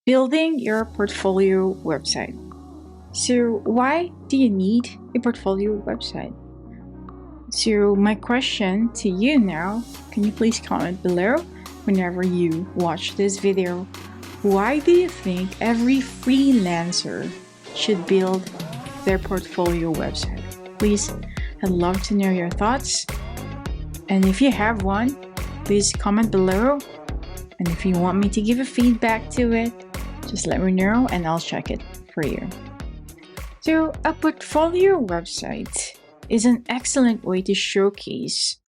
Building your portfolio website. So why do you need a portfolio website? So my question to you now, can you please comment below whenever you watch this video? Why do you think every freelancer should build their portfolio website? Please, I'd love to know your thoughts. And if you have one, please comment below. And if you want me to give a feedback to it, just let me know and I'll check it for you. So a portfolio website is an excellent way to showcase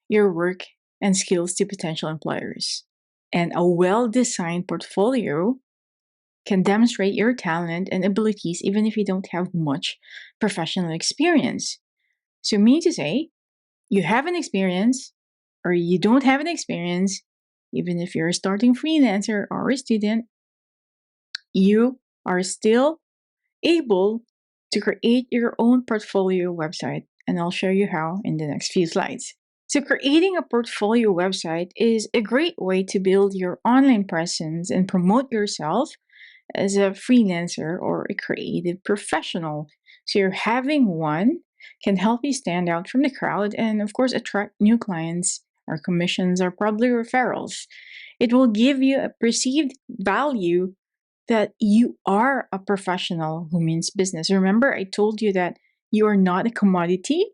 your work and skills to potential employers. And a well-designed portfolio can demonstrate your talent and abilities even if you don't have much professional experience. So meaning to say, you have an experience or you don't have an experience, even if you're a starting freelancer or a student, you are still able to create your own portfolio website. And I'll show you how in the next few slides. So creating a portfolio website is a great way to build your online presence and promote yourself as a freelancer or a creative professional. So having one can help you stand out from the crowd and of course attract new clients or commissions or probably referrals. It will give you a perceived value that you are a professional who means business. Remember, I told you that you are not a commodity,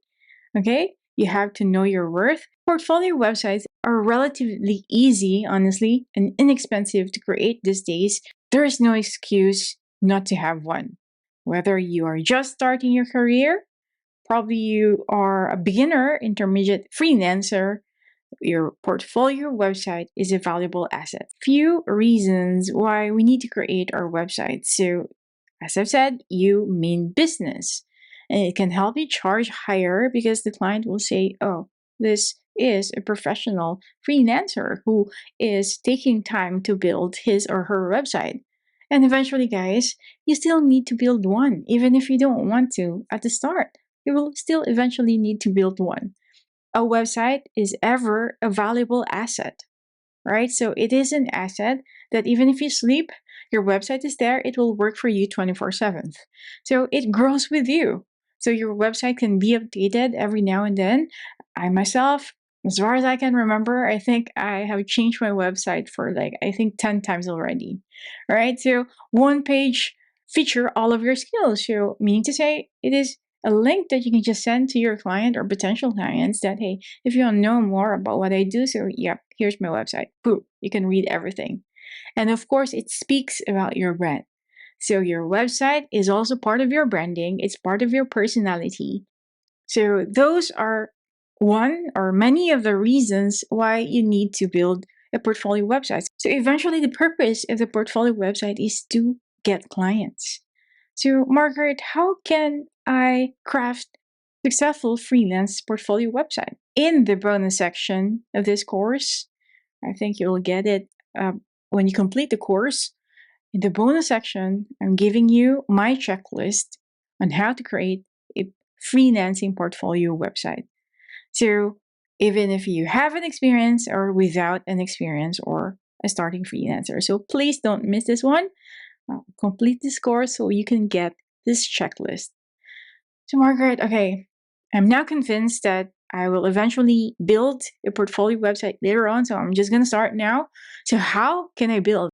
okay? You have to know your worth. Portfolio websites are relatively easy, honestly, and inexpensive to create these days. There is no excuse not to have one. Whether you are just starting your career, probably you are a beginner, intermediate freelancer, your portfolio website is a valuable asset. Few reasons why we need to create our website. So, as I've said, you mean business. And it can help you charge higher because the client will say, oh, this is a professional freelancer who is taking time to build his or her website. And eventually, guys, you still need to build one, even if you don't want to at the start. You will still eventually need to build one. A website is ever a valuable asset, right? So it is an asset that even if you sleep, your website is there, it will work for you 24/7. So it grows with you. So your website can be updated every now and then. I myself, as far as I can remember, I think I have changed my website for 10 times already, right? So one page feature all of your skills. So meaning to say, it is a link that you can just send to your client or potential clients that, hey, if you want to know more about what I do, so yeah, here's my website. Boom, you can read everything. And of course, it speaks about your brand. So your website is also part of your branding. It's part of your personality. So those are one or many of the reasons why you need to build a portfolio website. So eventually the purpose of the portfolio website is to get clients. So Margaret, how can I craft successful freelance portfolio website? In the bonus section of this course, I think you'll get it when you complete the course. In the bonus section, I'm giving you my checklist on how to create a freelancing portfolio website. So even if you have an experience or without an experience or a starting freelancer. So please don't miss this one. Complete this course so you can get this checklist. So Margaret, okay, I'm now convinced that I will eventually build a portfolio website later on. So I'm just going to start now. So how can I build